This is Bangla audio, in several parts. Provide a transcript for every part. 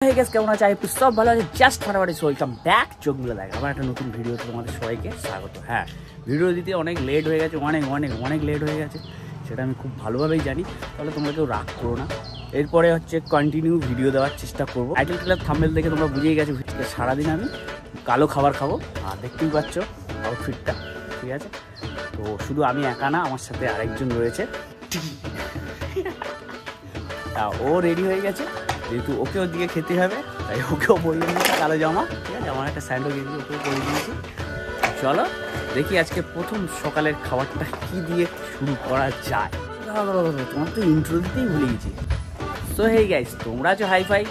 Hey guys, কেমন আছো? সব ভালো আছে। জাস্ট ফাটাফাটি ওয়েলকাম ব্যাক চোখগুলো দেখ আমার একটা নতুন ভিডিও তোমাদের সবাইকে স্বাগত। হ্যাঁ, ভিডিও দিতে অনেক লেট হয়ে গেছে, অনেক লেট হয়ে গেছে, সেটা আমি খুব ভালোভাবেই জানি। তাহলে তোমরা কেউ রাগ করো না। এরপরে হচ্ছে কন্টিনিউ ভিডিও দেওয়ার চেষ্টা করবো। টাইটেল ক্লাব থাম্বনেল দেখে তোমরা বুঝেই গেছো সারাদিন আমি কালো খাবার খাবো। আর দেখতেই পাচ্ছ আউটফিটটা, ঠিক আছে? তো শুধু আমি একা না, আমার সাথে আরেকজন রয়েছে। ও রেডি হয়ে গেছে, যেহেতু ওকে ওর দিকে খেতে হবে তাই ওকেও পরিয়ে নিয়েছি কালো জামা, ঠিক আছে? আমার একটা স্যান্ডো গেঞ্জি ওকেও পরিয়ে দিয়েছি। চলো দেখি আজকে প্রথম সকালের খাবারটা কি দিয়ে শুরু করা যায়। তোমার তো ইন্ট্রো দিতেই ভুলে গেছি। সো হেই গাইস, তোমরা আছো হাইফাই,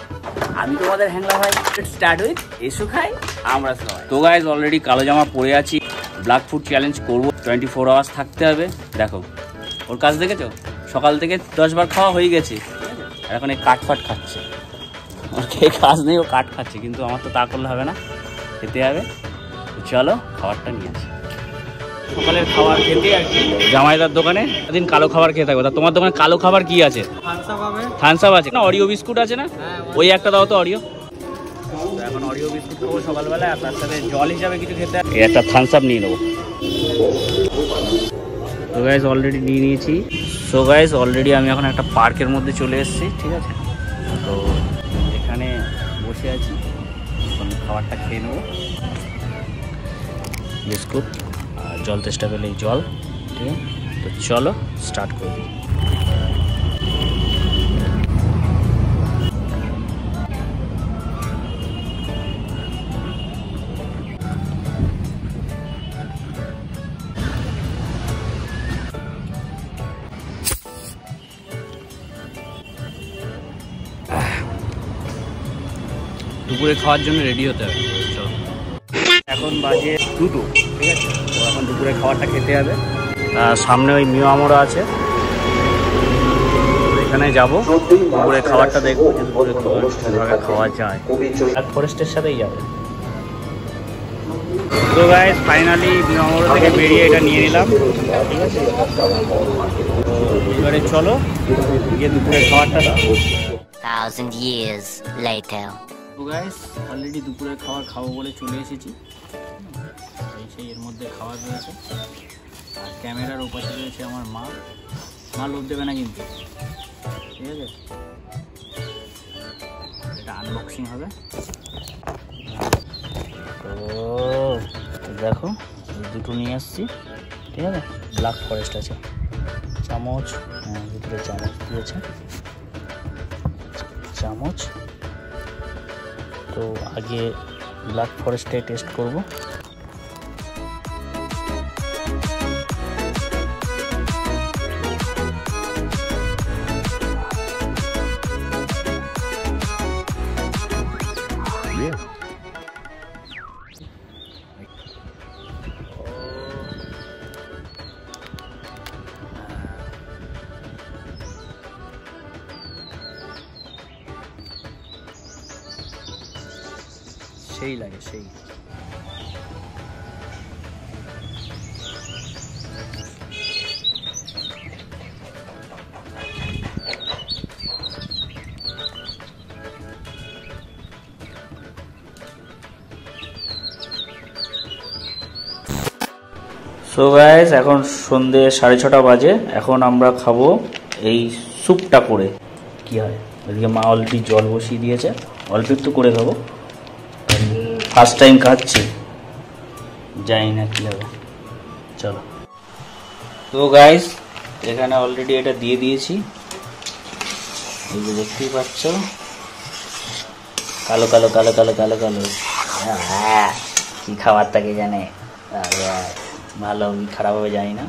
আমি তোমাদের হ্যাংলা ভাই। স্টার্ট উইথ এসো খাই আমরা সবাই। তো গাইস অলরেডি কালো জামা পরে আছি, ব্ল্যাক ফুড চ্যালেঞ্জ করবো, 24 আওয়ার্স থাকতে হবে। দেখো ওর কাজ দেখেছো, সকাল থেকে 10 বার খাওয়া হয়ে গেছে, আর এখন এই কাঠফাট খাচ্ছে। ওর খেয়ে কাজ নেই, ও কাঠ খাচ্ছে, কিন্তু আমার তো তা করলে হবে না, খেতে হবে। চলো খাবারটা নিয়ে আসি। সকালের খাবার খেতে আর কি জামাইদার দোকানে দিন কালো খাবার খেয়ে থাকবো। তা তোমার দোকানে কালো খাবার কি আছে? থামস আপ আছে না, অরিও বিস্কুট আছে না? ওই একটা দাও তো অরিও। এখন অরিও বিস্কুট খাবো সকালবেলায়, আর তার সাথে জল হিসাবে কিছু খেতে হবে। এই একটা থামস আপ নিয়ে নেবো। তো গাইস অলরেডি নিয়ে নিয়েছি। সো গাইস অলরেডি আমি এখন একটা পার্কের মধ্যে চলে এসেছি, ঠিক আছে? তো এখানে বসে আছি, খাবারটা খেয়ে নেবো। বিস্কুট আর জল, চেষ্টা পেলেই জল, ঠিক আছে? তো চলো স্টার্ট করে দিই। দুপুরে খাওয়ার জন্য রেডি হতে হবে। চলো, এখন বাজে 2টো, ঠিক আছে? তো এখন দুপুরে খাবারটা খেতে হবে। সামনে ওই মিও আমরা আছে, এখানে যাবো, দুপুরে খাবারটা দেখবো যে দুপুরে কীভাবে খাওয়া যায়। আর ফরেস্টের সাথেই যাবো। তো গাইস ফাইনালি মিও আমরা থেকে বেরিয়ে এটা নিয়ে নিলাম, ঠিক আছে? তো এবারে চলো গিয়ে দুপুরে খাবারটা দাও। 1000 years later. তো গাইস অলরেডি দুপুরের খাবার খাবো বলে চলে এসেছি। সেই এর মধ্যে খাবার রয়েছে, আর ক্যামেরার ওপাশে রয়েছে আমার মা। মা লোভ দেবে না কিন্তু, ঠিক আছে? এটা আনবক্সিং হবে। তো দেখো দুটো নিয়ে আসছি, ঠিক আছে? ব্ল্যাক ফরেস্ট আছে, চামচ, হ্যাঁ ভিতরে চামচ দিয়েছে, চামচ। তো আগে ব্ল্যাক ফরেস্টে টেস্ট করব। সেই লাগে সেই। সো গাইস এখন সন্ধ্যে 6:30 বাজে। এখন আমরা খাবো এই স্যুপটা করে। কি হয়, ওইদিকে মা অলরেডি জল বসিয়ে দিয়েছে, অল্প একটু করে খাবো, ফার্স্ট টাইম খাচ্ছি, জানি না কি হবে। চলো। তো গাইস এখানে অলরেডি এটা দিয়ে দিয়েছি, এই যে দেখতেই পাচ্ছ, কালো কালো কালো কালো কালো কালো। হ্যাঁ, কি খাবার থাকে জানে, ভালো খারাপ হবে জানি না।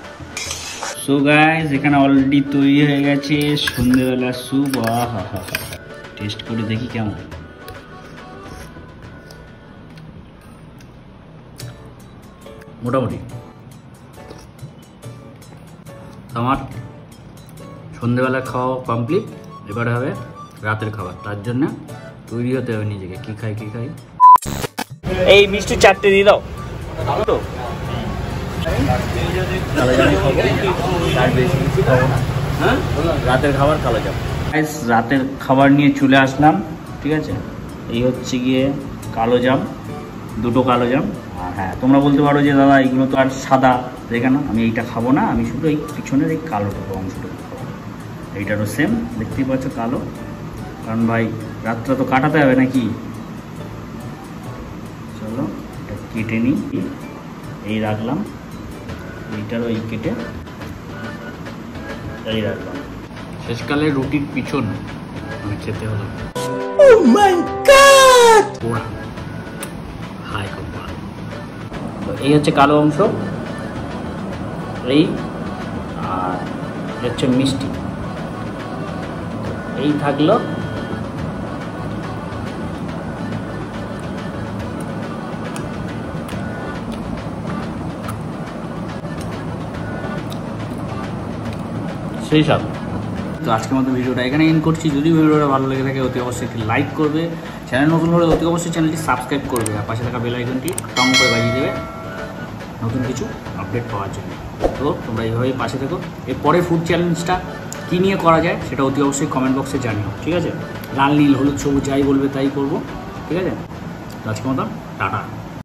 সো গাইস এখানে অলরেডি তৈরি হয়ে গেছে সন্ধ্যেবেলা স্যুপ। টেস্ট করে দেখি কেমন। মোটামুটি আমার সন্ধ্যেবেলা খাওয়া কমপ্লিট। এবারে হবে রাতের খাবার, তার জন্য তৈরি হতে হবে নিজেকে। কি খাই কি খাই, এই মিষ্টি 4টে দিয়ে দাও তো। রাতের খাবার কালো জাম। রাতের খাবার নিয়ে চলে আসলাম, ঠিক আছে? এই হচ্ছে গিয়ে কালো জাম, দুটো কালো জাম। আর হ্যাঁ, তোমরা বলতে পারো যে দাদা এগুলো তো আর সাদা, দেখে না, আমি এইটা খাবো না, আমি শুধু এই পিছনের এই কালোটুকু অংশটুকু খাবো। এইটারও সেম, দেখতেই পাচ্ছ কালো, কারণ ভাই রাতটা তো কাটাতে হবে নাকি। চলো এটা কেটে নিই, এই রাখলাম, এইটারও এই কেটে এই রাখলাম। শেষকালে রুটির পিছন আমি খেতে হলো। Oh my God! পোড়া, হাই খুব পোড়া। তো এই হচ্ছে কালো অংশ, এই আর হচ্ছে মিষ্টি, এই থাকলো। সেই সব। তো আজকের মতো ভিডিওটা এখানে এন্ড করছি। যদি ভিডিওটা ভালো লেগে থাকে অতি অবশ্যই একটি লাইক করবে, চ্যানেল নতুন হলে অতি অবশ্যই চ্যানেলটি সাবস্ক্রাইব করবে, আর পাশে থাকা বেল আইকনটি টং করে বাজিয়ে দেবে নতুন কিছু আপডেট পাওয়ার জন্য। তো তোমরা এইভাবেই পাশে থেকো। এর পরের ফুড চ্যালেঞ্জটা কী নিয়ে করা যায় সেটা অতি অবশ্যই কমেন্ট বক্সে জানিও, ঠিক আছে? লাল নীল হলুদ সবুজ যাই বলবে তাই করবো, ঠিক আছে? আজকের মতো টাটা।